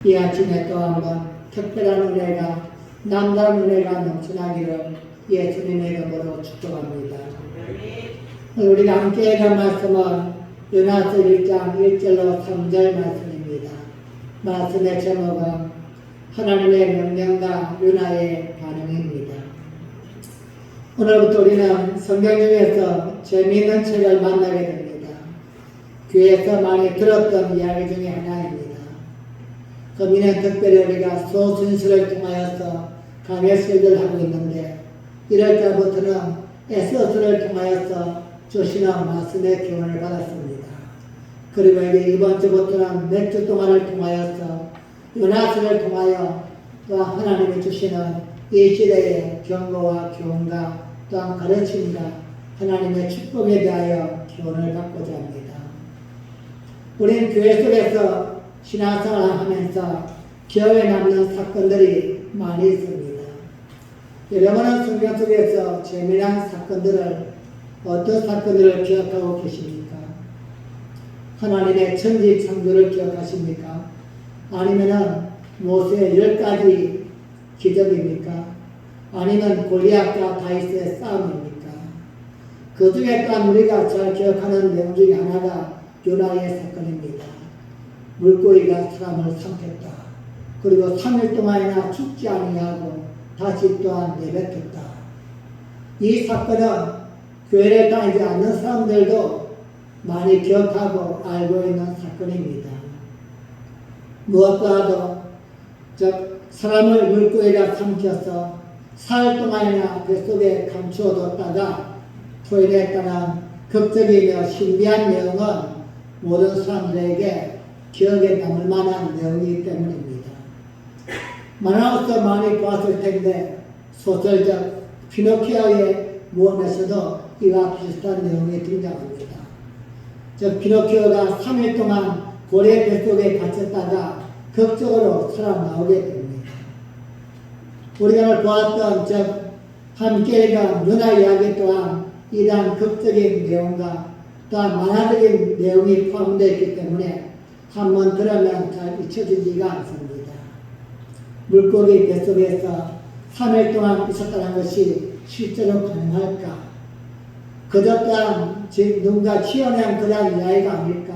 이 아침에 또 한번 특별한 은혜가, 남다른 은혜가 넘쳐나기를 예수님의 이름으로 축복합니다. 우리가 함께 읽은 말씀은 요나서 1장 1절로 3절 말씀입니다. 말씀의 제목은 하나님의 명령과 요나의 반응입니다. 오늘부터 우리는 성경 중에서 재미있는 책을 만나게 됩니다. 교회에서 많이 들었던 이야기 중에 하나입니다. 거기는 특별히 우리가 소순수를 통하여서 강해설교를 하고 있는데 1월달부터는 에스더서를 통하여서 주시는 말씀의 교훈을 받았습니다. 그리고 이제 이번 주부터는 몇 주 동안을 통하여서 요나서를 통하여 또한 하나님이 주시는 이 시대의 경고와 교훈과 또한 가르침과 하나님의 축복에 대하여 교훈을 받고자 합니다. 우리는 교회 속에서 신앙생활을 하면서 기억에 남는 사건들이 많이 있습니다. 여러분은 성경 속에서 재미난 사건들을, 어떤 사건들을 기억하고 계십니까? 하나님의 천지 창조를 기억하십니까? 아니면은 모세의 10가지 기적입니까? 아니면 골리앗과 다윗의 싸움입니까? 그 중에 또한 우리가 잘 기억하는 내용 중에 하나가 요나의 사건입니다. 물고기가 사람을 삼켰다. 그리고 3일 동안이나 죽지 아니하고 다시 또한 내뱉었다. 이 사건은 교회를 다니지 않는 사람들도 많이 기억하고 알고 있는 사건입니다. 무엇보다도 사람을 물고기가 삼켜서 4일 동안이나 뱃속에 감추어뒀다가 토해냈다는 극적이며 신비한 내용은 모든 사람들에게 기억에 남을 만한 내용이기 때문입니다. 만화로서 많이 보았을 텐데 소설적 피노키오의 모험에서도 이와 비슷한 내용이 등장합니다. 즉 피노키오가 3일 동안 고래 뱃속에 갇혔다가 극적으로 살아나오게 됩니다. 우리가 오늘 보았던 함께 읽은 요나 이야기 또한 이러한 극적인 내용과 또한 만화적인 내용이 포함되어 있기 때문에 한번 들으면 잘 잊혀지지가 않습니다. 물고기 뱃속에서 3일 동안 있었다는 것이 실제로 가능할까? 그저 또한 누군가 치어낸 그런 이야기가 아닐까?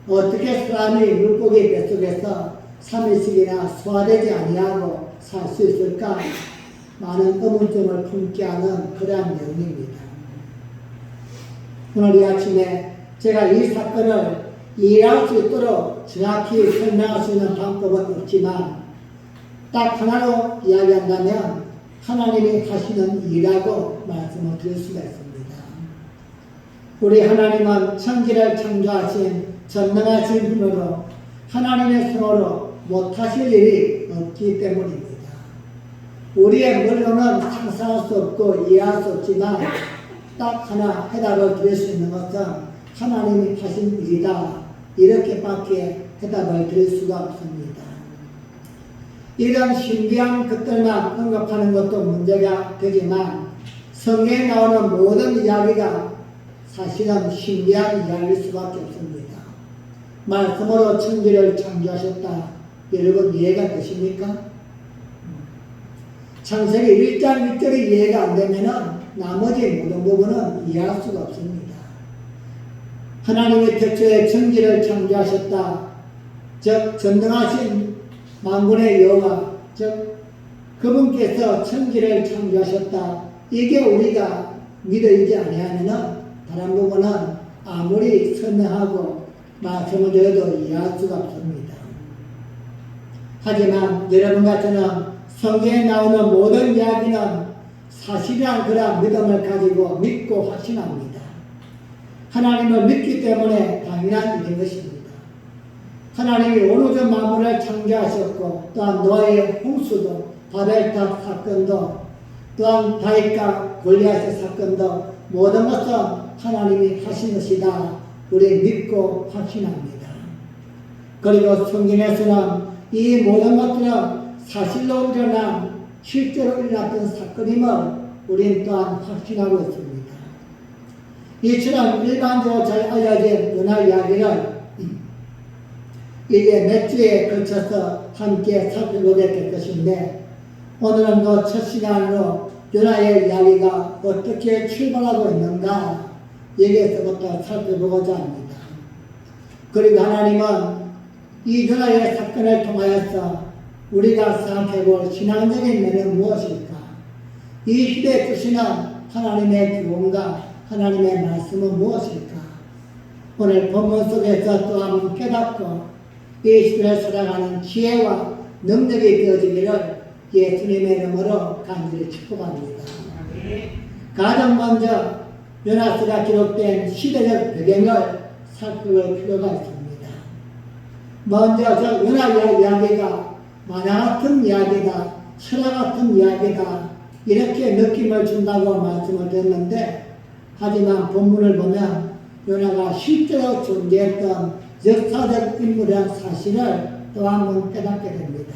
어떻게 사람이 물고기 뱃속에서 3일씩이나 소화되지 아니하고 살 수 있을까? 많은 의문점을 품게 하는 그러한 내용입니다. 오늘 이 아침에 제가 이 사건을 이해할 수 있도록 정확히 설명할 수 있는 방법은 없지만 딱 하나로 이야기한다면 하나님이 하시는 일이라고 말씀을 드릴 수가 있습니다. 우리 하나님은 천지를 창조하신 전능하신 분으로 하나님의 손으로 못하실 일이 없기 때문입니다. 우리의 머리로는 상상할 수 없고 이해할 수 없지만 딱 하나 해답을 드릴 수 있는 것은 하나님이 하신 일이다. 이렇게밖에 해답을 드릴 수가 없습니다. 이런 신비한 것들만 언급하는 것도 문제가 되지만 성경에 나오는 모든 이야기가 사실은 신비한 이야기일 수밖에 없습니다. 말씀으로 천지를 창조하셨다. 여러분 이해가 되십니까? 창세기 1장 1절이 이해가 안 되면은 나머지 모든 부분은 이해할 수가 없습니다. 하나님이 태초에 천지를 창조하셨다. 즉 전능하신 만군의 여호와, 즉 그분께서 천지를 창조하셨다. 이게 우리가 믿어지지 아니하면은 다른 부분은 아무리 설명하고 말씀을 드려도 이해할 수가 없습니다. 하지만 여러분과 저는 성경에 나오는 모든 이야기는 사실이란 그런 믿음을 가지고 믿고 확신합니다. 하나님을 믿기 때문에 당연한 일인 것입니다. 하나님이 온 우주 만물을 창조하셨고 또한 노아의 홍수도 바벨탑 사건도 또한 다윗과 골리앗의 사건도 모든 것은 하나님이 하신 것이다. 우리 믿고 확신합니다. 그리고 성경에서는 이 모든 것들은 사실로 일어난 실제로 일어났던 사건임을 우리는 또한 확신하고 있습니다. 이처럼 일반적으로 잘 알려진 요나 이야기를 이게 몇 주에 걸쳐서 함께 살펴보게 될 것인데 오늘은 그 첫 시간으로 요나의 이야기가 어떻게 출발하고 있는가 여기에서부터 살펴보고자 합니다. 그리고 하나님은 이 요나의 사건을 통하여서 우리가 생각해볼 신앙적인 면은 무엇일까? 이 시대에 주시는 하나님의 교훈과 하나님의 말씀은 무엇일까? 오늘 본문 속에서 또 한번 깨닫고 이 시대를 살아가는 지혜와 능력이 되어지기를 예수님의 이름으로 간절히 축복합니다. 가장 먼저 요나서가 기록된 시대적 배경을 살펴볼 필요가 있습니다. 먼저 저 요나 이야기가 만화 같은 이야기다, 철학 같은 이야기다 이렇게 느낌을 준다고 말씀을 드렸는데 하지만 본문을 보면 요나가 실제로 존재했던 역사적 인물이라는 사실을 또 한번 깨닫게 됩니다.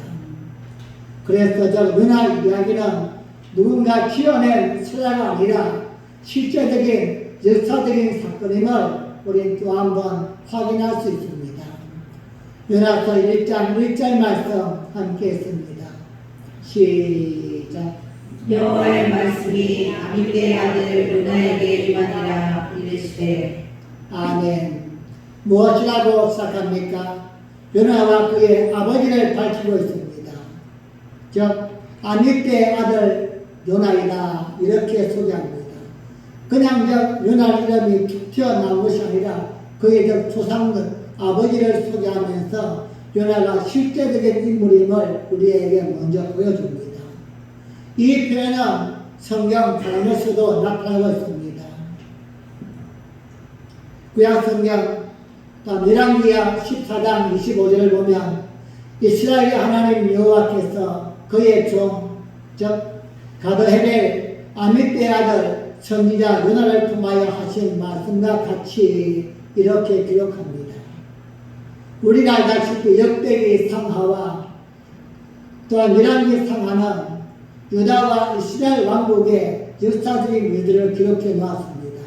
그래서 저 요나 이야기는 누군가 지어낸 설화가 아니라 실제적인 역사적인 사건임을 우리 또 한번 확인할 수 있습니다. 요나서 1장 1절 말씀 함께 했습니다. 시작. 여호와의 말씀이 아미떼의 아들 요나에게 임하니라. 이르시되 아멘. 무엇이라고 시작합니까? 요나와 그의 아버지를 밝히고 있습니다. 즉 아미떼의 아들 요나이다 이렇게 소개합니다. 그냥 요나 이름이 툭 튀어나온 것이 아니라 그의 조상들 아버지를 소개하면서 요나가 실제적인 인물임을 우리에게 먼저 보여줍니다. 이 표현은 성경 다른 곳에도 나타나고 있습니다. 구약성경 열왕기하 14장 25절을 보면 이스라엘의 하나님 여호와께서 그의 종 즉 가드헤벨 아미떼의 아들 선지자 요나를 통하여 하신 말씀과 같이 이렇게 기록합니다. 우리가 알다시피 역대기 상하와 또한 열왕기 상하는 유다와 이스라엘 왕국의 역사적인 일들을 기록해 놓았습니다.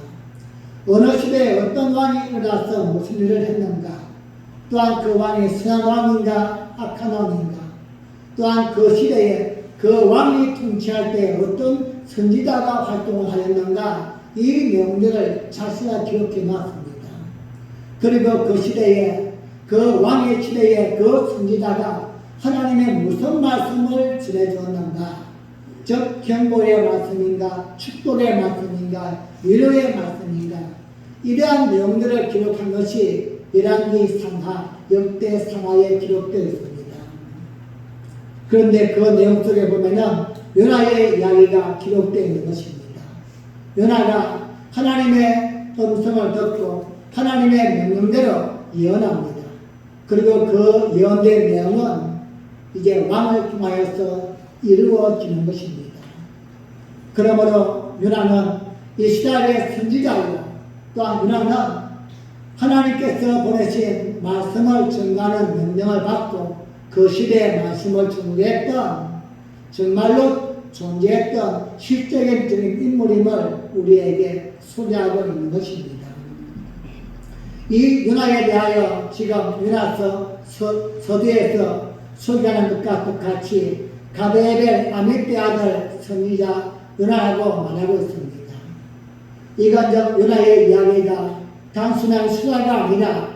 어느 시대에 어떤 왕이 일어나서 무슨 일을 했는가, 또한 그 왕이 선한 왕인가 악한 왕인가, 또한 그 시대에 그 왕이 통치할 때 어떤 선지자가 활동을 하였는가, 이 내용들을 자세하게 기록해 놨습니다. 그리고 그 시대에 그 왕의 시대에 그 선지자가 하나님의 무슨 말씀을 전해주었는가, 즉 경고의 말씀인가, 축복의 말씀인가, 위로의 말씀인가, 이러한 내용들을 기록한 것이 열왕기 상하, 역대 상하에 기록되어 있습니다. 그런데 그 내용 속에 보면은 요나의 이야기가 기록되어 있는 것입니다. 요나가 하나님의 음성을 듣고 하나님의 명령대로 예언합니다. 그리고 그 예언된 내용은 이제 왕을 통하여서 이루어지는 것입니다. 그러므로 요나는 이스라엘의 선지자이고 또한 요나는 하나님께서 보내신 말씀을 전가하는 명령을 받고 그 시대의 말씀을 전개했던 정말로 존재했던 실제적인 인물임을 우리에게 소개하고 있는 것입니다. 이 요나에 대하여 지금 요나서 서두에서 소개하는 것과 똑같이 가드헤벨 아미떼 아들 선지자 요나라고 말하고 있습니다. 이건 요나의 이야기가 단순한 수화가 아니라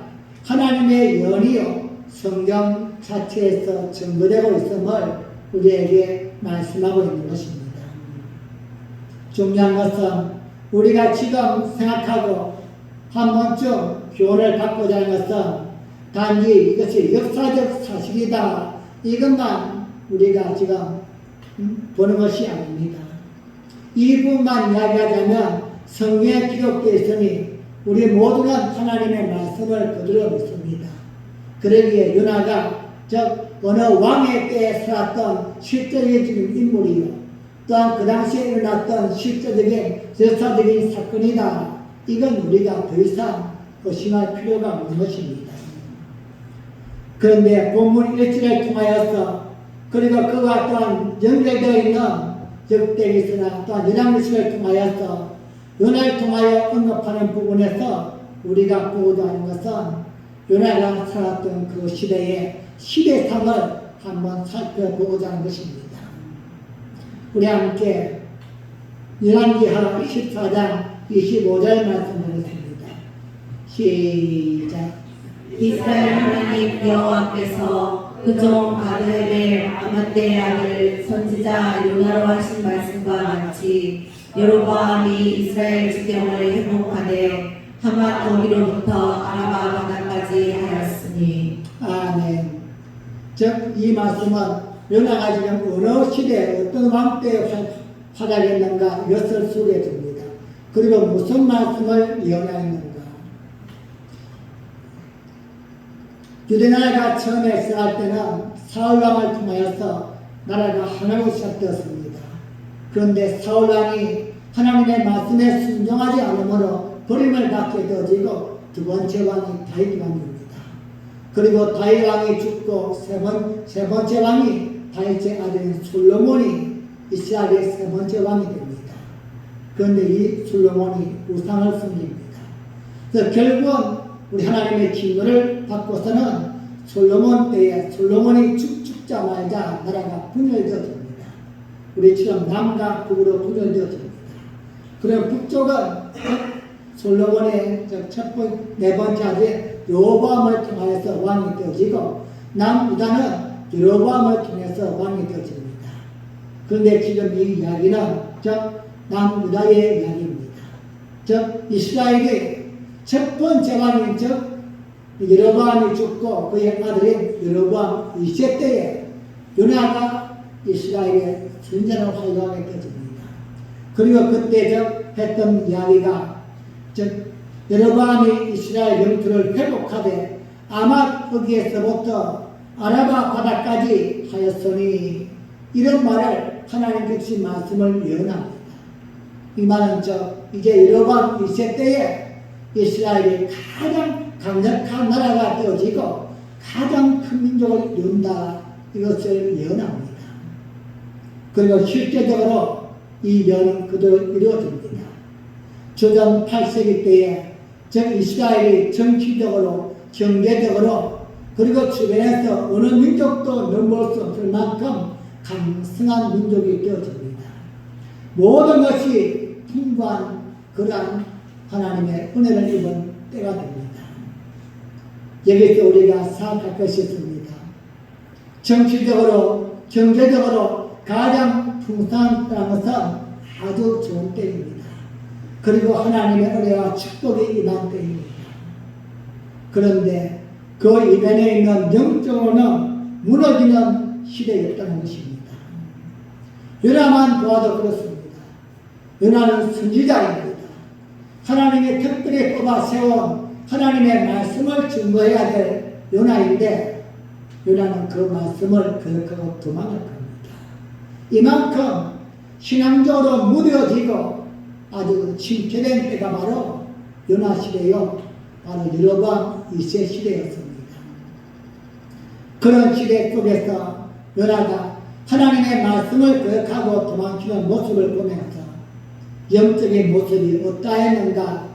하나님의 예언이요 성경 자체에서 증거되고 있음을 우리에게 말씀하고 있는 것입니다. 중요한 것은 우리가 지금 생각하고 한 번쯤 교훈을 받고자 하는 것은 단지 이것이 역사적 사실이다 이것만 우리가 지금 보는 것이 아닙니다. 이 부분만 이야기하자면 성경에 기록되어 있으니 우리 모두는 하나님의 말씀을 그대로 믿습니다. 그러기에 요나가 즉 어느 왕의 때에 살았던 실제적인 인물이요 또한 그 당시에 일어났던 실제적인 역사적인 사건이다. 이건 우리가 더 이상 의심할 필요가 없는 것입니다. 그런데 본문 1절을 통하여서 그리고 그와 또한 연결되어 있는 역대기서나 또한 열왕기서를 통하여서 요나를 통하여 언급하는 부분에서 우리가 보고자 하는 것은 요나가 살았던 그 시대의 시대상을 한번 살펴보고자 하는 것입니다. 우리 함께 열왕기하 14장 25절 말씀 드리겠습니다. 시작. 이스라엘 하나님 여호와께서 그종 가드의 아맛대의 아들 선지자 요나로 하신 말씀과 같이 여로보암이 이스라엘 지경을 회복하되 하맛 거기로부터 아라바 바다까지 하였으니. 아멘. 즉 이 말씀은 요나가 지금 어느 시대에 어떤 왕 때에 활약했는가 이것을 소개해 줍니다. 그리고 무슨 말씀을 예언했는가. 유대나라가 처음에 시작할 때는 사울왕을 통하여서 나라가 하나로 시작되었습니다. 그런데 사울왕이 하나님의 말씀에 순종하지 않으므로 버림을 받게 되어지고 두 번째 왕이 다윗 왕입니다. 그리고 다윗 왕이 죽고 세 번째 왕이 다윗의 아들인 솔로몬이 이스라엘의 세 번째 왕이 됩니다. 그런데 이 솔로몬이 우상을 섬깁니다. 그래서 결국은 우리 하나님의 징조를 받고서는 솔로몬 때에 솔로몬이 죽자마자 나라가 분열되어집니다. 우리처럼 남과 북으로 분열되어집니다. 그럼 북쪽은 솔로몬의 네 번째 아들 여로보암을 통하여서 왕이 되어지고 남유다는 여로보암을 통해서 왕이 되어집니다. 그런데 지금 이 이야기는 남유다의 이야기입니다. 즉 이스라엘의 첫 번째 왕인 여로보암이 죽고 그의 아들인 여로보암 2세 때에 요나가 이스라엘의 선지자로 활동하게 되어집니다. 그리고 그때 했던 이야기가 여로보암이 이스라엘 영토를 회복하되 아마 거기에서부터 아라바 바다까지 하였으니 이런 말을 하나님께서 말씀을 예언합니다. 이 말은 이제 여로보암 2세 때에 이스라엘이 가장 강력한 나라가 되어지고 가장 큰 민족을 이룬다 이것을 예언합니다. 그리고 실제적으로 이 예언은 그대로 이루어집니다. 주전 8세기 때에 이스라엘이 정치적으로 경제적으로 그리고 주변에서 어느 민족도 넘볼 수 없을 만큼 강성한 민족이 되어집니다. 모든 것이 풍부한 그러한 하나님의 은혜를 입은 때가 됩니다. 여기서 우리가 생각할 것이 있습니다. 정치적으로 경제적으로 가장 풍성한 것은 아주 좋은 때입니다. 그리고 하나님의 은혜와 축복이 임한 때입니다. 그런데 그 이면에 있는 영적으로는 무너지는 시대였다는 것입니다. 요나만 보아도 그렇습니다. 요나는 선지자입니다. 하나님이 특별히 뽑아 세운 하나님의 말씀을 증거해야 될 요나인데 요나는 그 말씀을 거역하고 도망을 갑니다. 이만큼 신앙적으로 무뎌지고 아주 침체된 때가 바로 요나 시대요. 바로 여로보암 2세 시대였습니다. 그런 시대 속에서 요나가 하나님의 말씀을 거역하고 도망치는 모습을 보면서 영적인 모습이 어떠했는가.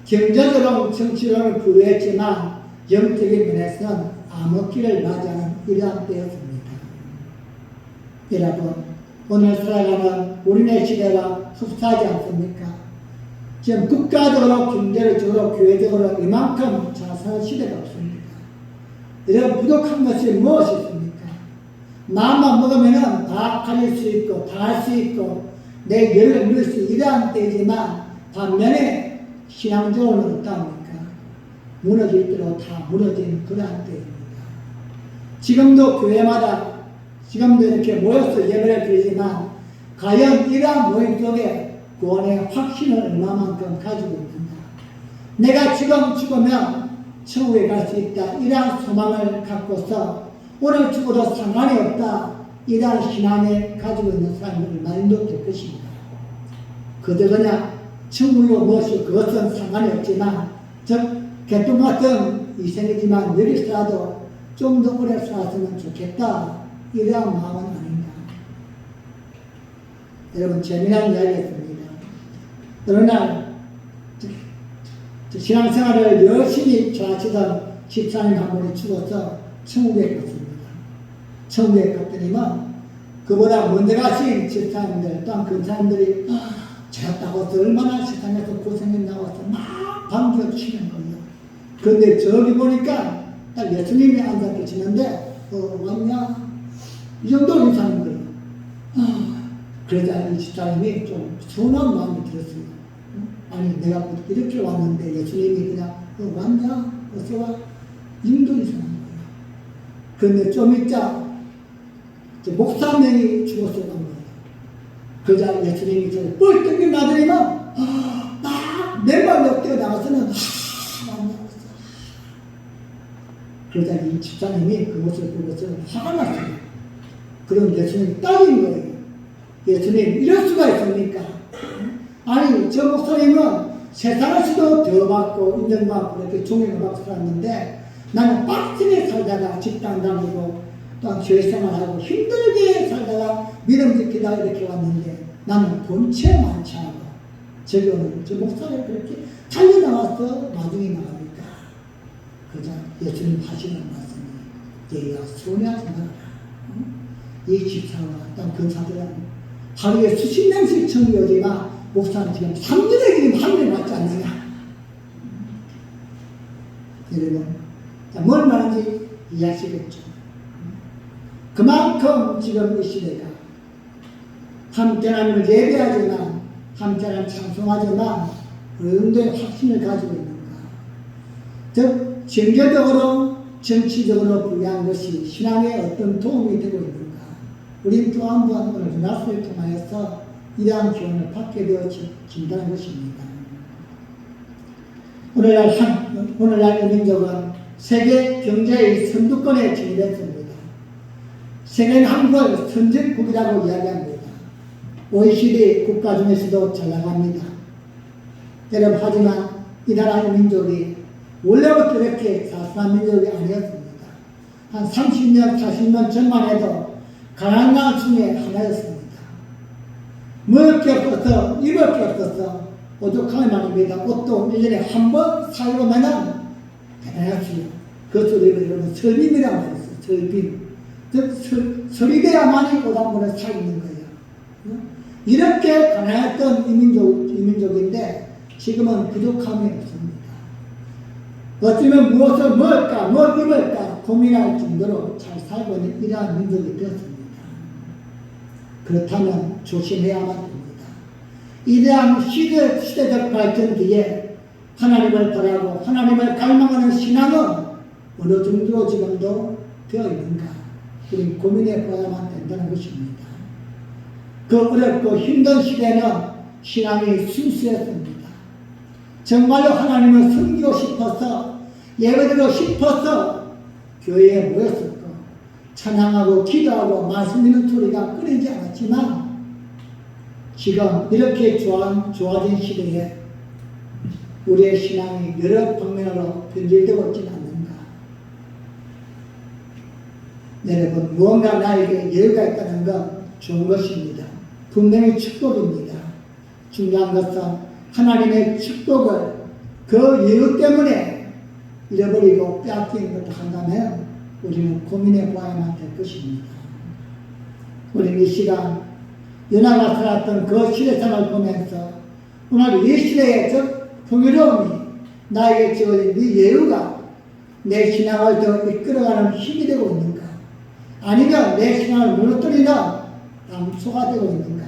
경제적으로 정치론을 부유했지만 영적인 면에서는 암흑기를 맞이하는 이러한 때였습니다. 여러분 오늘 살아가는 우리네 시대와 흡사하지 않습니까? 지금 국가적으로 경제적으로 교회적으로 이만큼 잘 사는 시대가 없습니다. 여러분 부족한 것이 무엇이 있습니까? 마음만 먹으면 다 가질 수 있고 다 할 수 있고 내 열을 누릴 수 이러한 때지만 반면에 신앙적으로는 어떻습니까? 무너질 대로 다 무너진 그러한 때입니다. 지금도 교회마다 지금도 이렇게 모여서 예배를 드리지만 과연 이러한 모임 속에 구원의 확신을 얼마만큼 가지고 있는가. 내가 지금 죽으면 천국에 갈 수 있다. 이러한 소망을 갖고서 오늘 죽어도 상관이 없다. 이러한 신앙을 가지고 있는 사람들을 많이 높을 것입니다. 그저 그냥 천국으로 모시고 그것은 상관이 없지만 개똥 같은 이생이지만 여기 살아도 좀 더 오래 살았으면 좋겠다. 이러한 마음은 아닌가. 여러분 재미난 이야기였습니다. 어느 날 신앙생활을 열심히 잘하시던 집사님 한 분이 죽어서 천국에 갔습니다. 천국에 갔더니만 그보다 먼저 가신 집사님들 또한 근사님들이 제가 얼마나 세상에서 고생했나고 해서 막 반겨주시는 거예요. 그런데 저기 보니까 딱 예수님이 앉아 계시는데 왔냐? 이 정도 인사하는 거예요. 그러자 이 집사님이 좀 서운한 마음이 들었어요. 아니 내가 이렇게 왔는데 예수님이 그냥 왔냐? 어서 와? 이 정도 인사하는 거예요. 그런데 좀 있자 목사 한 명이 죽었었던 거예요. 그러자 예수님이 저를 뻘떡이 나더니만 막 맨발 몇 개가 나가서는 그러자 이 집사님이 그 모습을 보고서 화가 났어요. 그럼 예수님이 따진 거예요. 예수님 이럴 수가 있습니까? 아니 저 목사님은 세상에서도 대우받고 인정받고 이렇게 존경을 받고 살았는데 나는 빡세게 살다가 직장 다니고 또한 교회생활하고 힘들게 살다가 믿음 지키다가 이렇게 왔는데 나는 본체 많지 않아. 저기 오늘 저 목사를 그렇게 달려나와서 마중이 나갑니까? 그러자 예수님 하시는 말씀이 얘가 손해하지 말아라. 이 집사와 또한 근사들은 하루에 수십 명씩 청이 오지만 목사는 지금 3년의 기름 하늘에 맞지 않느냐. 여러분 뭘 말하는지 이해하시겠죠? 그만큼 지금 이 시대가 함께 하나님을 예배하지만 함께 하나님 찬송하지만 어느 정도의 확신을 가지고 있는가. 즉 경제적으로 정치적으로 불리한 것이 신앙에 어떤 도움이 되고 있는가. 우리는 또 한 번 오늘 문화수를 통하여서 이러한 교훈을 받게 되어진다는 것입니다. 오늘날 민족은 세계 경제의 선두권에 진입했습니다. 세계는 한국을 선진국이라고 이야기합니다. OECD 국가 중에서도 잘 나갑니다. 여러분 하지만 이 나라의 민족이 원래부터 이렇게 사소한 민족이 아니었습니다. 한 30년, 40년 전만 해도 가난한 나라 중에 하나였습니다. 먹을 게 없어서 입을 게 없어서 오죽하면 말입니다. 옷도 1년에 한 번 사고 오면은 대단하지요. 그것도 여러분 설빔이라고 말했어요. 설빔. 즉 설이돼야만이 옷 한 번을 사 입는 거예요. 이렇게 가난했던 이민족인데 지금은 부족함이 없습니다. 어쩌면 무엇을 먹을까, 뭘 입을까 고민할 정도로 잘 살고 있는 이러한 민족이 되었습니다. 그렇다면 조심해야만 됩니다. 이러한 시대적 발전 뒤에 하나님을 바라고 하나님을 갈망하는 신앙은 어느 정도 지금도 되어 있는가 우리 고민해 봐야만 된다는 것입니다. 그 어렵고 힘든 시대는 신앙이 순수했습니다. 정말로 하나님을 섬기고 싶어서 예배드리고 싶어서 교회에 모였었고 찬양하고 기도하고 말씀 있는 소리가 끊이지 않았지만 지금 이렇게 좋아진 시대에 우리의 신앙이 여러 방면으로 변질되고 있지는 않는가. 여러분 무언가 나에게 여유가 있다는 건 좋은 것입니다. 분명히 축복입니다. 중요한 것은 하나님의 축복을 그 여유 때문에 잃어버리고 빼앗기는 것도 한다면 우리는 고민해 보아야만 될 것입니다. 우리는 이 시간 연하가 살았던 그 시대상을 보면서 오늘 이 시대의 즉 풍요로움이 나에게 주어진 이 여유가 내 신앙을 더 이끌어가는 힘이 되고 있는가 아니면 내 신앙을 무너뜨리는 암소가 되고 있는가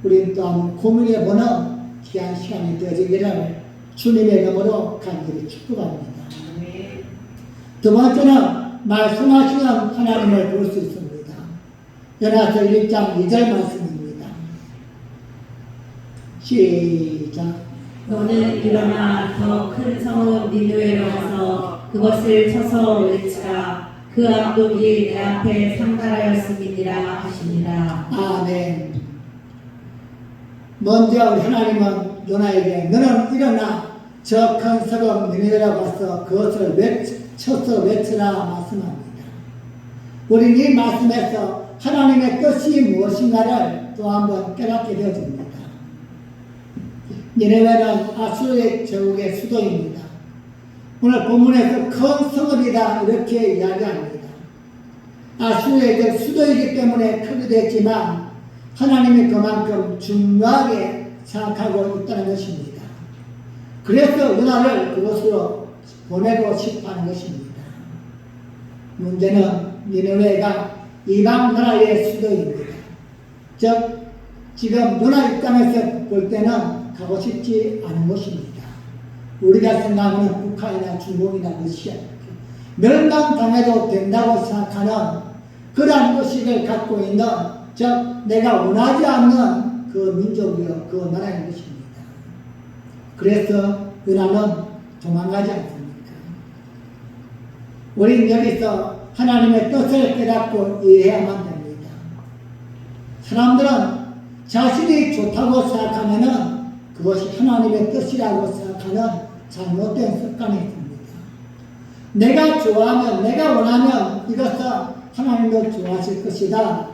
우리는 또 한번 고민해보는 귀한 시간이 되어지기를 주님의 이름으로 간절히 축복합니다. 두 번째는 말씀하시는 하나님을 볼 수 있습니다. 연하서 1장 2절 말씀입니다. 시작. 너는 일어나 더 큰 성읍 니느웨로 가서 그것을 쳐서 외치라. 그 악독이 내 앞에 상달하였음이니라 하시니라. 아멘. 먼저 우리 하나님은 요나에게 너는 일어나 저 큰 성읍 니느웨로 가서 그것을 쳐서 외치라 말씀합니다. 우리는 이 말씀에서 하나님의 뜻이 무엇인가를 또 한번 깨닫게 되어집니다. 니느웨는 아수르의 제국의 수도입니다. 오늘 본문에서 큰 성읍이다 이렇게 이야기합니다. 아수르의 수도이기 때문에 크기도 했지만 하나님이 그만큼 중요하게 생각하고 있다는 것입니다. 그래서 은하를 그곳으로 보내고 싶어 하는 것입니다. 문제는 니느웨가 이방 나라의 수도입니다. 즉 지금 누나 입장에서 볼 때는 가고 싶지 않은 곳입니다. 우리가 생각하는 북한이나 중국이나 러시아 멸망당해도 된다고 생각하는 그러한 의식을 갖고 있는 즉 내가 원하지 않는 그 민족이요 그 나라인 것입니다. 그래서 은하는 도망가지 않습니까? 우린 여기서 하나님의 뜻을 깨닫고 이해해야만 됩니다. 사람들은 자신이 좋다고 생각하면은 그것이 하나님의 뜻이라고 생각하는 잘못된 습관이 있습니다. 내가 좋아하면, 내가 원하면 이것은 하나님도 좋아하실 것이다.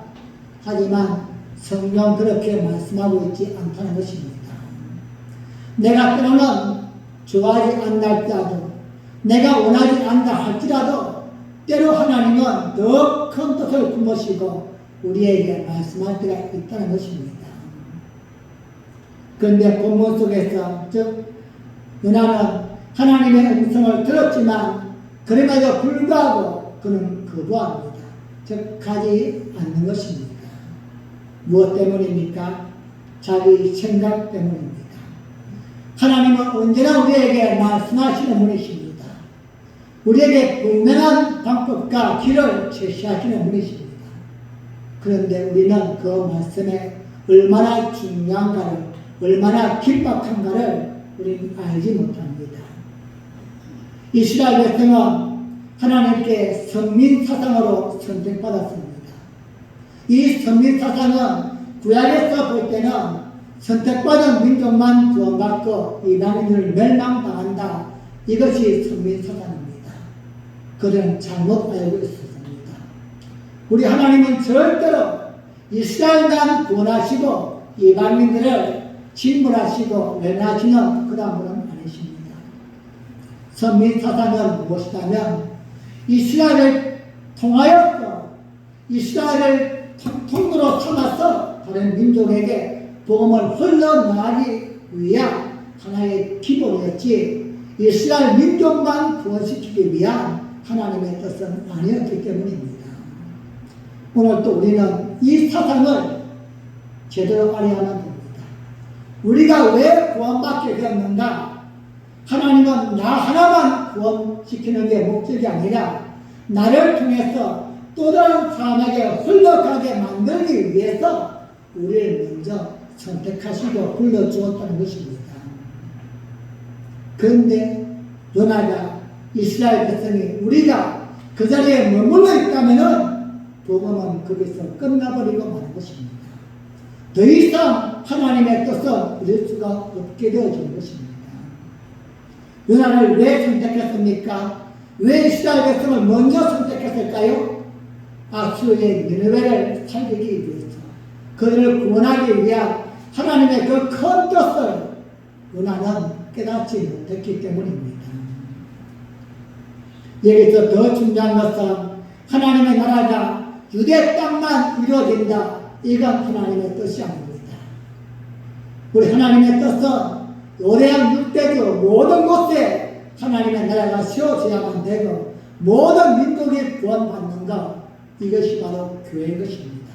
하지만 성경 그렇게 말씀하고 있지 않다는 것입니다. 내가 때로는 좋아하지 않날지라도, 내가 원하지 않다 할지라도 때로 하나님은 더 큰 뜻을 품으시고 우리에게 말씀할 때가 있다는 것입니다. 그런데 본문 속에서 즉 요나는 하나님의 음성을 들었지만 그럼에도 불구하고 그는 거부합니다. 즉 가지 않는 것입니다. 무엇 때문입니까? 자기 생각 때문입니다. 하나님은 언제나 우리에게 말씀하시는 분이십니다. 우리에게 분명한 방법과 길을 제시하시는 분이십니다. 그런데 우리는 그 말씀에 얼마나 중요한가를, 얼마나 긴박한가를 우리는 알지 못합니다. 이스라엘 백성은 하나님께 선민사상으로 선택받았습니다. 이 선민사상은 구약에서 볼 때는 선택받은 민족만 구원받고 이방인을 멸망당한다. 이것이 선민사상입니다. 그들은 잘못 알고 있었습니다. 우리 하나님은 절대로 이스라엘만 구원하시고 이방인들을 진멸하시고 멸하시는 그런 분은 아니십니다. 선민사상은 무엇이냐면 이스라엘을 통하여서 이스라엘을 통로로 삼아서 다른 민족에게 복음을 흘러나가기 위한 하나의 기본이었지 이스라엘 민족만 구원시키기 위한 하나님의 뜻은 아니었기 때문입니다. 오늘 또 우리는 이 사상을 제대로 알아야만 됩니다. 우리가 왜 구원받게 되었는가? 하나님은 나 하나만 구원시키는 게 목적이 아니라 나를 통해서 또 다른 사람에게 흘러가게 만들기 위해서 우리를 먼저 선택하시고 불러주었다는 것입니다. 그런데 요나가 이스라엘 백성이 우리가 그 자리에 머물러 있다면은 복음은 거기서 끝나버리고 마는 것입니다. 더 이상 하나님의 뜻은 이룰 수가 없게 되어지는 것입니다. 요나를 왜 선택했습니까? 왜 이스라엘 백성을 먼저 선택했을까요? 아수르의 니느웨를 살리기 위해서 그들을 구원하기 위한 하나님의 그 큰 뜻을 요나는 깨닫지 못했기 때문입니다. 여기서 더 중요한 것은 하나님의 나라가 유대 땅만 이루어진다. 이건 하나님의 뜻이 아닙니다. 우리 하나님의 뜻은 요대한 육대교 모든 곳에 하나님의 나라가 세워져야만 되고 모든 민족이 구원받는 것 이것이 바로 교회인 것입니다.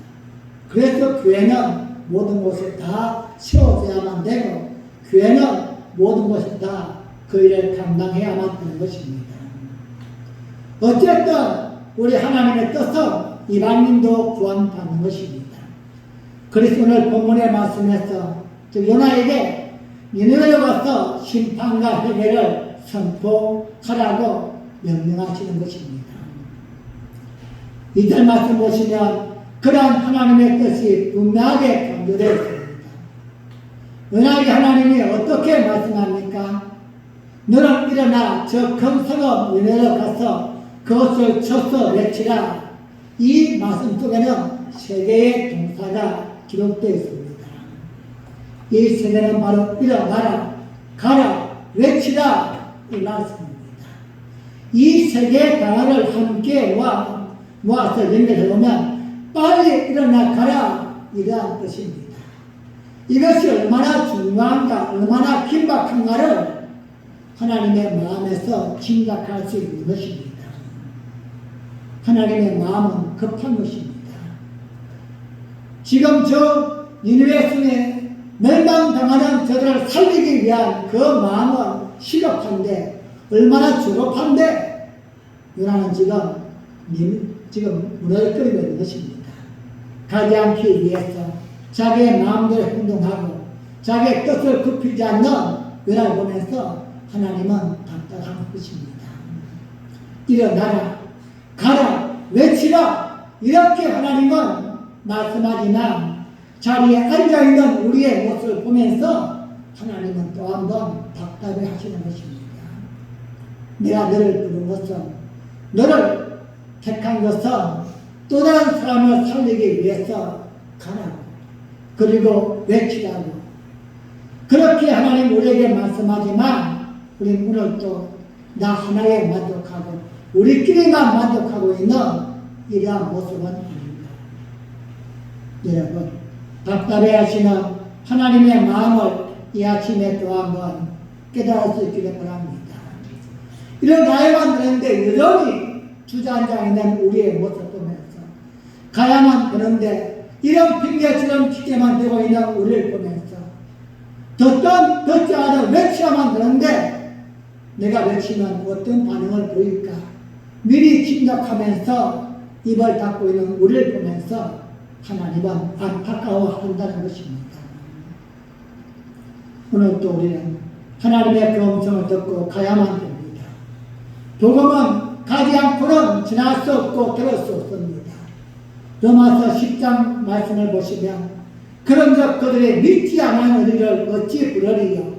그래서 교회는 모든 곳에 다 세워져야만 되고 교회는 모든 곳에 다 그 일을 감당해야만 되는 것입니다. 어쨌든 우리 하나님의 뜻은 이방인도 구원받는 것입니다. 그래서 오늘 본문의 말씀에서 요나에게 니느웨로 가서 심판과 회개를 선포하라고 명령하시는 것입니다. 이절 말씀 보시면 그러한 하나님의 뜻이 분명하게 강조되어 있습니다. 요나에게 하나님이 어떻게 말씀합니까? 너는 일어나 저 금성읍 니느웨로 가서 그것을 쳐서 외치라. 이 말씀 속에는 세 개의 동사가 기록되어 있습니다. 이 세 개는 바로 일어나라, 가라, 외치라 이 말씀입니다. 이 세 개의 단어를 함께 모아서 연결해 보면 빨리 일어나 가라 이러한 뜻입니다. 이것이 얼마나 중요한가, 얼마나 긴박한가를 하나님의 마음에서 짐작할 수 있는 것입니다. 하나님의 마음은 급한 것입니다. 지금 저 니느웨 성에 멸망당하는 저들을 살리기 위한 그 마음은 시급한데 얼마나 조급한데 요나는 지금 무너뜨리고 있는 것입니다. 가지 않기 위해서 자기의 마음대로 행동하고 자기의 뜻을 굽히지 않는 요나를 보면서 하나님은 답답한 것입니다. 일어나라, 가라, 외치라 이렇게 하나님은 말씀하지만 자리에 앉아있는 우리의 모습을 보면서 하나님은 또 한 번 답답해 하시는 것입니다. 내가 너를 부른 것은, 너를 택한 것은 또 다른 사람을 살리기 위해서 가라고, 그리고 외치라고. 그렇게 하나님 우리에게 말씀하지만 우리는 오늘 또 나 하나에 만족하고 우리끼리만 만족하고 있는 이러한 모습은 아닙니다. 여러분, 답답해 하시는 하나님의 마음을 이 아침에 또 한번 깨달을 수 있기를 바랍니다. 일어나야만 되는데 여전히 주저앉아 있는 우리의 모습 보면서 가야만 되는데 이런 핑계처럼 기대만 되고 있는 우리를 보면서 듣지 않아 외쳐야만 되는데 내가 외치면 어떤 반응을 보일까 미리 짐작하면서 입을 닫고 있는 우리를 보면서 하나님은 안타까워한다는 것입니다. 오늘 또 우리는 하나님의 그 음성을 듣고 가야만 됩니다. 복음은 가지 않고는 지날 수 없고 들을 수 없습니다. 로마서 10장 말씀을 보시면 그런즉 그들이 믿지 않은 우리를 어찌 부르리요,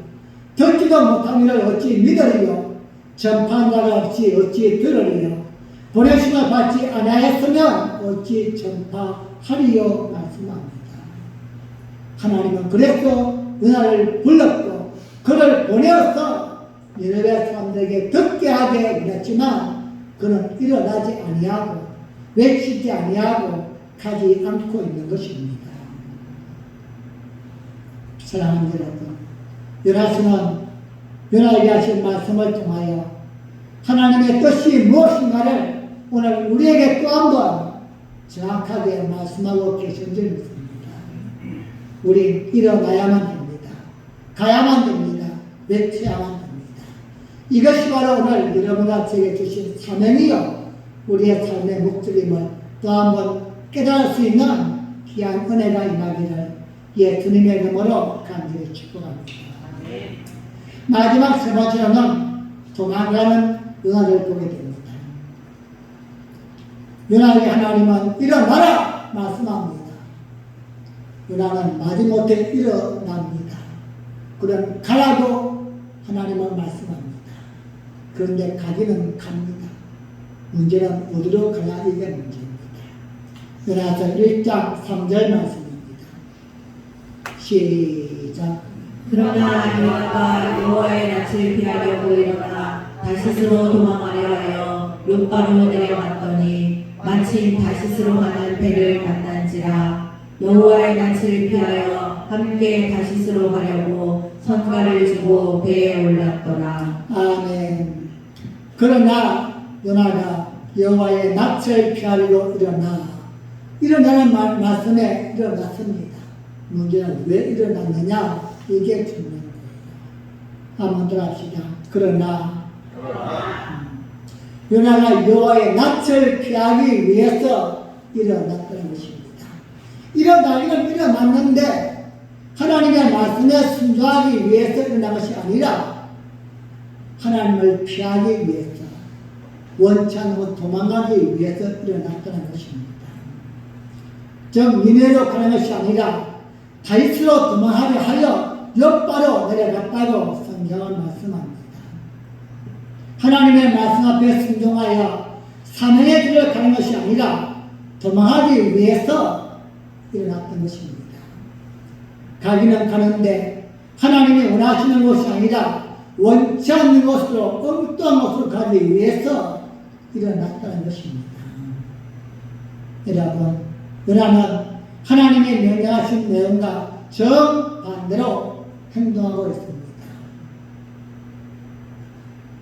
듣지도 못한 이를 어찌 믿으리요, 전파한 자가 없이 어찌 들으리요, 보내심을 받지 아니하였으면 어찌 전파하리요 말씀합니다. 하나님은 그래서 은혜를 불렀고 그를 보내어서 니느웨 사람들에게 듣게 하게 일했지만 그는 일어나지 아니하고 외치지 아니하고 가지 않고 있는 것입니다. 사랑하는 여러분, 요나서는 요나에게 하신 말씀을 통하여 하나님의 뜻이 무엇인가를 오늘 우리에게 또 한 번 정확하게 말씀하고 계신 줄 믿습니다. 우리 일어나야만 됩니다. 가야만 됩니다. 외쳐야만 됩니다. 이것이 바로 오늘 여러분과 제게 주신 사명이요 우리의 삶의 목적임을 또 한 번 깨달을 수 있는 귀한 은혜가 임하기를 예수님의 이름으로 간절히 축복합니다. 마지막 세 번째로는 도망가는 요나를 보게 됩니다. 요나에게 하나님은 일어나라 말씀합니다. 요나는 마지못해 일어납니다. 그럼 가라고 하나님은 말씀합니다. 그런데 가기는 갑니다. 문제는 어디로 가야 이게 문제입니다. 요나서 1장 3절 말씀입니다. 시작. 그러나 요나가 여호와의 낯을 피하려고 일어나 다시스로 도망하려 하여 욥바로 내려갔더니 마침 다시스로 가는 배를 만난지라. 여호와의 낯을 피하여 함께 다시스로 가려고 선가를 주고 배에 올랐더라. 아멘. 그러나 요나가 여호와의 낯을 피하려고 일어나는 말씀에 일어났습니다. 문제는 왜 일어났느냐? 이게 중요한 거예요. 한번 더 합시다. 그러나 요나가 여호와의 낯을 피하기 위해서 일어났다는 것입니다. 일어나기는 일어났는데 하나님의 말씀에 순종하기 위해서 일어난 것이 아니라 하나님을 피하기 위해서, 원치 않으면 도망가기 위해서 일어났다는 것입니다. 즉 니느웨로 가는 것이 아니라 다윗으로 도망하려 하여 욥바로 내려갔다고 성경은 말씀합니다. 하나님의 말씀 앞에 순종하여 사명의 길을 가는 것이 아니라 도망하기 위해서 일어났던 것입니다. 가기는 가는데 하나님이 원하시는 것이 아니라 원치 않는 것으로 엉뚱한 것으로 가기 위해서 일어났다는 것입니다. 여러분, 요나는 하나님의 명령하신 내용과 정반대로 행동하고 있습니다.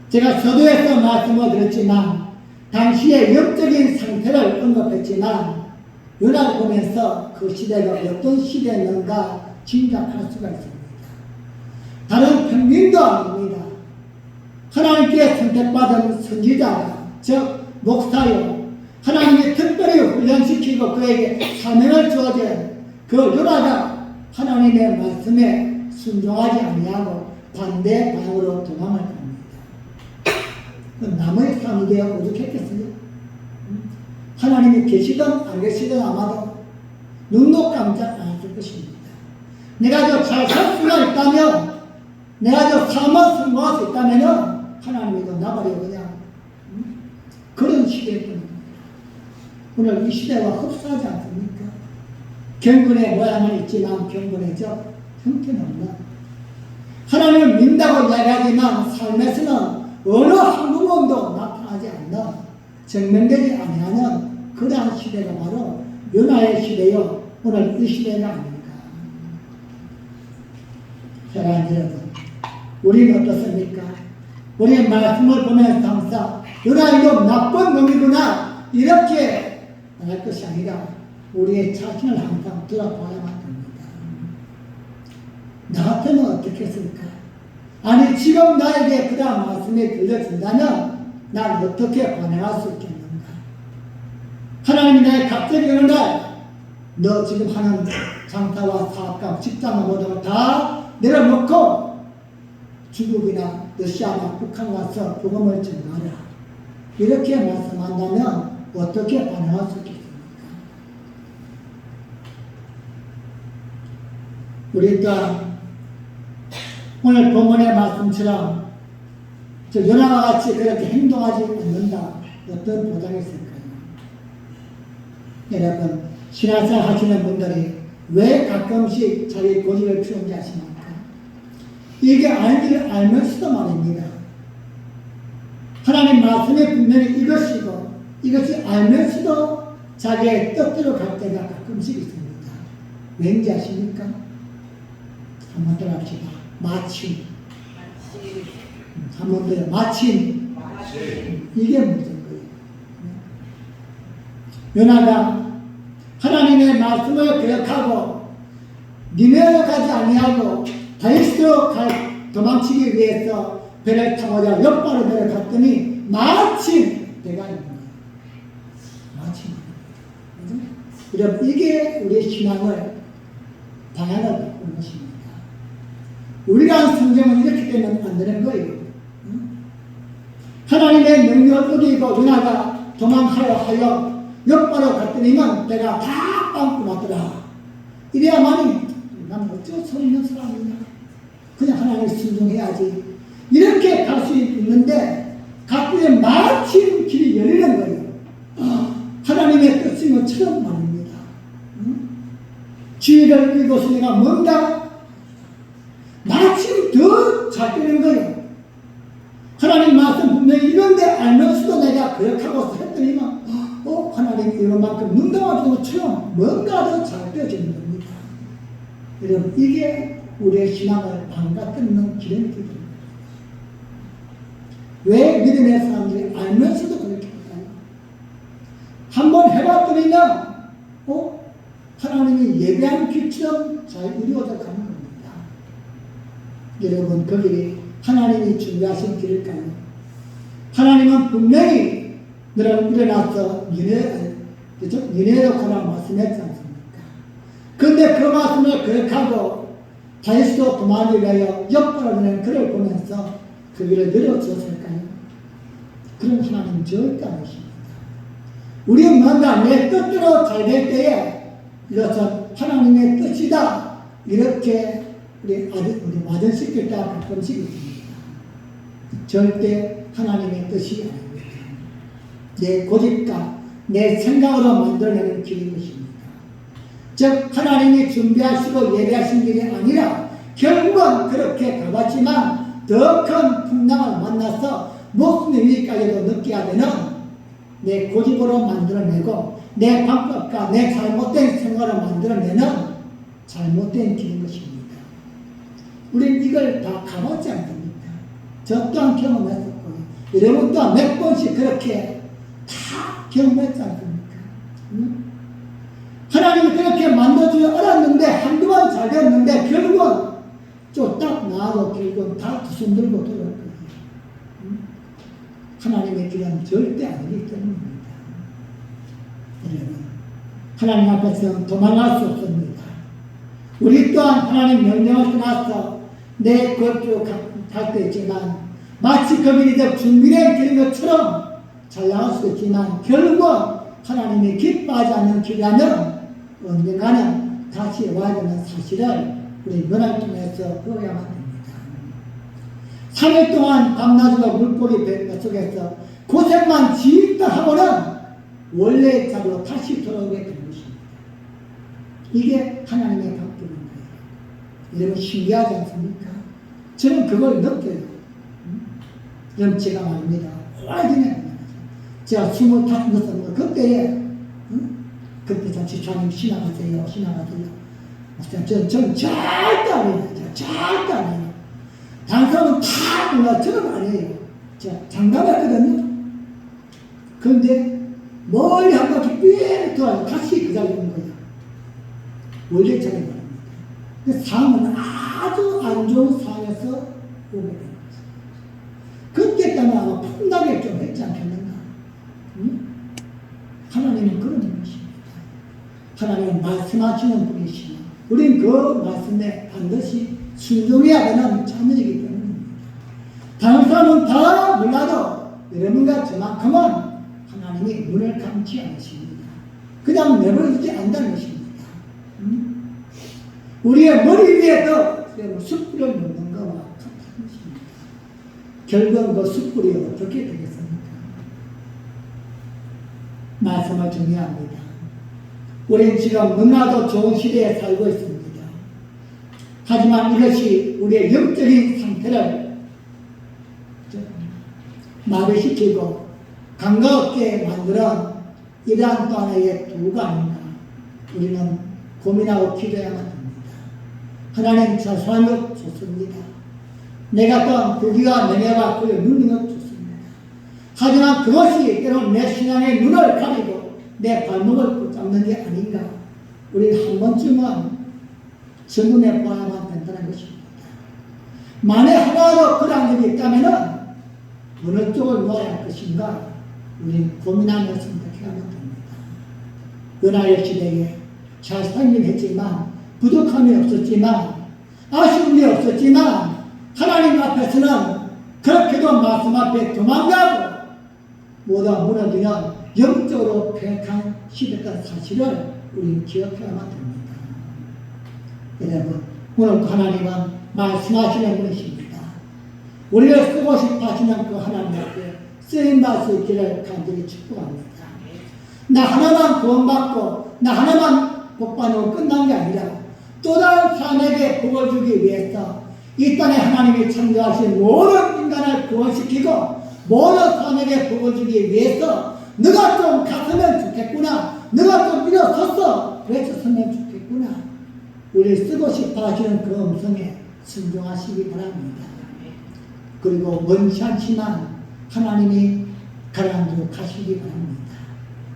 제가 서두에서 말씀을 드렸지만 당시의 영적인 상태를 언급했지만 요나를 보면서 그 시대가 어떤 시대였는가 짐작할 수가 있습니다. 다른 평민도 아닙니다. 하나님께 선택받은 선지자가, 즉 목사요, 하나님이 특별히 훈련시키고 그에게 사명을 주어진 그 요나가 하나님의 말씀에 순종하지 아니하고 반대 방향으로 도망을 갑니다. 남의 삶이 오죽했겠어요? 하나님이 계시든 안 계시든 아마도 눈도 깜짝 안 했을 것입니다. 내가 저 잘 살 수가 있다면, 내가 저 삶을 성공할 수 있다면 하나님이 그 나발이 그냥 그런 시대일 뿐입니다. 오늘 이 시대와 흡사하지 않습니까? 경건의 모양은 있지만 경건의 저 형태는 없는, 하나님을 믿는다고 이야기하지만 삶에서는 어느 한 부분도 나타나지 않는, 증명되지 아니하는 그러한 시대가 바로 요나의 시대요, 오늘 이 시대가 아닙니까? 사랑하는 여러분, 우리는 어떻습니까? 우리의 말씀을 보면서 항상 요나 이거 나쁜 놈이구나 이렇게 말할 것이 아니라 우리의 자신을 항상 돌아봐야만 됩니다. 나 같으면 어떻게 했을까? 아니 지금 나에게 그러한 말씀이 들려준다면 난 어떻게 반응할 수 있겠는가? 하나님이 나의 갑자기 어느 날 너 지금 하는 장사와 사업과 직장과 모든 걸 다 내려놓고 중국이나 러시아나 북한 가서 복음을 전하라 이렇게 말씀한다면 어떻게 반응할 수 있겠습니까? 우리 또한 오늘 본문의 말씀처럼 저 요나와 같이 그렇게 행동하지 않는다. 어떤 보장이 있을까요? 여러분, 신앙생활 하시는 분들이 왜 가끔씩 자기 고집을 피우는지 아십니까? 이게 아닌지를 알면서도 말입니다. 하나님 말씀이 분명히 이것이고 이것이 알면서도 자기의 뜻대로 갈 때가 가끔씩 있습니다. 왠지 아십니까? 한번 더 합시다. 마침. 한번 더요. 마침. 이게 문제인 거예요. 요나가 하나님의 말씀을 기억하고 니네로 가지 아니하고 다윗으로 도망치기 위해서 배를 타고자 옆바로 배를 갔더니 마침 배가 있는 거예요. 마침. 여러분, 이게 우리의 신앙을 방향을 바꾸는 것입니다. 우리가 성경은 이렇게 되면 안 되는 거예요. 하나님의 능력을 이기고 요나가 도망하려 하여 옆바로 갔더니만 배가 다 빵꾸 났더라. 이래야만이 나는 어쩔 수 없는 사람이냐. 그냥 하나님을 순종해야지. 이렇게 갈 수 있는데 갑자기 마침 길이 열리는 거예요. 하나님의 뜻인 것처럼 말입니다. 주의를 읽어서 내가 뭔가 마침 더 잘 되는 거예요. 하나님 말씀 분명히 이런데 알면서도 내가 그렇다고 했더니만 하나님 이만큼 눈 감아주는 것처럼 뭔가 더 잘 되어지는 겁니다. 여러분, 이게 우리의 신앙을 망가뜨리는 기름기입니다. 왜 믿음의 사람들이 알면서도 그렇게 할까요? 한번 해봤더니만 하나님이 예배한 길처럼 잘 이루어져 가는 겁니다. 여러분, 그 길이 하나님이 준비하신 길일까요? 하나님은 분명히 너를 일어나서 니네로 가라 말씀했지 않습니까? 그런데 그 말씀을 기억하고 다윗도 도망을 위하여 옆바로 가는 그를 보면서 그 길을 내려주었을까요? 그런 하나님 절대 아니십니다. 우리는 뭔가 내 뜻대로 잘 될 때에 이것은 하나님의 뜻이다 이렇게 우리 와전시킬 때가 가끔씩 있습니다. 절대 하나님의 뜻이 아닙니다. 내 고집과 내 생각으로 만들어내는 길인 것입니다. 즉 하나님이 준비하시고 예배하신 길이 아니라 결국은 그렇게 가봤지만 더 큰 풍랑을 만나서 목숨의 위기까지도 느껴야 되는 내 고집으로 만들어내고 내 방법과 내 잘못된 생각을 만들어내는 잘못된 길인 것입니다. 우리는 이걸 다 가봤지 않습니까? 저 또한 경험했었고요. 여러분 또한 몇 번씩 그렇게 다 경험했지 않습니까? 하나님이 그렇게 만들어주지 않았는데 한두 번 잘 됐는데 결국은 딱 나하고 결국은 다 두 손 들고 돌아올 거예요. 하나님의 길은 절대 아니기 때문입니다. 여러분, 하나님 앞에서 도망갈 수 없습니다. 우리 또한 하나님 명령을 떠나서 내 것으로 갈 때 있지만 마치 거민이적 준비된 길인 것처럼 잘 나갈 수 있지만 결국은 하나님이 기뻐하지 않는 길이라면 언젠가는 다시 와야 되는 사실을 우리 면을 통해서 배워야만 됩니다. 3일 동안 밤낮으로 물고기 배 속에서 고생만 지있다 하고는 원래의 자리로 다시 돌아오게 되는 것입니다. 이게 하나님의 방법인 거예요. 여러분 신기하지 않습니까? 저는 그걸 느껴요. 그럼 제가 말입니다. 오래전에 제가 25살 그때에 그때 참 지사님 신앙하세요. 저는 절대 안 해요. 절대 안 해요. 다른 사람은 다 몰라. 저는 안 해요. 제가 장담했거든요. 그런데 멀리 한 바퀴 삐 돌아서 다시 그 자리에 온 거예요. 원래 자리에 말입니다. 근데 상황은 아주 안 좋은 상황에서 오게 된 거죠. 그때 때문에 아마 풍나게 좀 했지 않겠는가? 하나님은 그런 분이십니다. 하나님은 말씀하시는 분이시며 우리는 그 말씀에 반드시 순종해야 되는 자녀이기 때문입니다. 다른 사람은 다 몰라도 여러분과 저만큼은 하나님이 눈을 감지 않으십니다. 그냥 내버려두지 않는다는 것입니다. 우리의 머리 위에도 숯불을 놓는 것과 같은 것입니다. 결국 그 숯불이 어떻게 되겠습니까? 말씀을 정리합니다. 우리는 지금 너무나도 좋은 시대에 살고 있습니다. 하지만 이것이 우리의 영적인 상태를 마비시키고 감가없게 만드는 이러한 또 하나의 도구가 아닌가 우리는 고민하고 기도해야만 합니다. 하나님 저 사랑력 좋습니다. 내가 또한 고기와 명예와 그의 능력을 좋습니다. 하지만 그것이 때로는 내 신앙의 눈을 가리고 내 발목을 붙잡는 게 아닌가 우리는 한 번쯤은 점검해 봐야만 된다는 것입니다. 만에 하나라도 그런 일이 있다면 어느 쪽을 놓아야 할 것인가 우리는 고민하면서 선택해야만 됩니다. 은하의 시대에 잘 살긴 했지만 부족함이 없었지만 아쉬움이 없었지만 하나님 앞에서는 그렇게도 말씀 앞에 도망가고 모두 무너지는 영적으로 폐역한 시대였던 사실을 우리는 기억해야만 됩니다. 여러분 오늘 하나님은 말씀하시는 분이십니다. 우리를 쓰고 싶어 하시는 그 하나님 앞에 쓰임받을 수 있기를 간절히 축복합니다. 나 하나만 구원받고 나 하나만 복받으면 끝난 게 아니라 또 다른 사람에게 복을 주기 위해서 이 땅에 하나님이 창조하신 모든 인간을 구원시키고 모든 사람에게 복을 주기 위해서 너가 좀 갔으면 좋겠구나 너가 좀 일어서서 외쳤으면 좋겠구나 우리 쓰고 싶어 하시는 그 음성에 순종하시기 바랍니다. 그리고 원치 않지만 하나님이 가라앉아 가시기 바랍니다.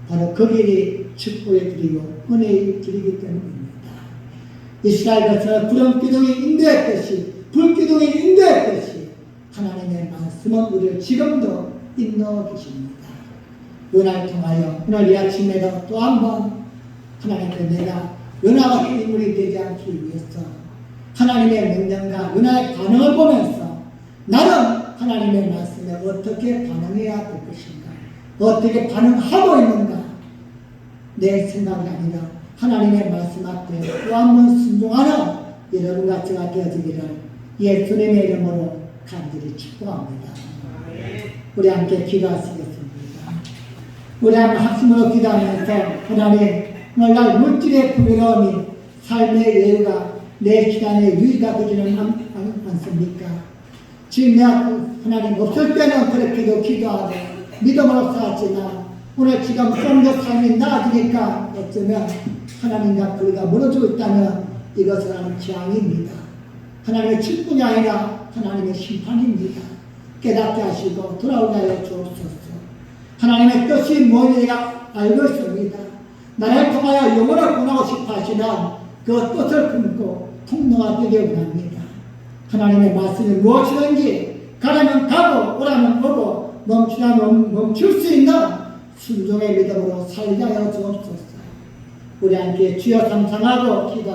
바로 그 길이 축복의 길이고 은혜의 길이기 때문입니다. 이스라엘 백성을 구름기둥이 인도했듯이 불기둥이 인도했듯이 하나님의 말씀은 우리를 지금도 인도하고 계십니다. 은혜를 통하여 오늘 이 아침에도 또 한 번 하나님께 내가 은혜와 인물이 되지 않기 위해서 하나님의 명령과 은혜의 반응을 보면서 나는 하나님의 말씀에 어떻게 반응해야 될 것인가 어떻게 반응하고 있는가 내 생각이 아니라 하나님의 말씀 앞에 또 한 번 순종하는 여러분과 제가 되어지기를 예수님의 이름으로 간절히 축복합니다. 우리 함께 기도하시겠습니다. 우리 한번 학습으로 기도하면서 하나님 오늘날 물질의 풍요로움이 삶의 여유가 내 시간의 유의가 되지는 않습니까? 지금 내가 하나님 없을 때는 그렇게도 기도하고 믿음으로 살았지만 오늘 지금 성교 삶이 나아지니까 어쩌면 하나님과 거리가 멀어지고 있다면 이것은 하나님의 재앙입니다. 하나님의 축복이 아니라 하나님의 심판입니다. 깨닫게 하시고 돌아오게 하여 주옵소서. 하나님의 뜻이 뭔지 내가 알고 있습니다. 나를 통하여 영혼을 구원하고 싶어 하시는 그 뜻을 품고 통로가 되기 원합니다. 하나님의 말씀이 무엇이든지 가라면 가고 오라면 오고 멈추라면 멈출 수 있는 순종의 믿음으로 살게 하여 주옵소서. 우리 함께 주여 감상하고 기도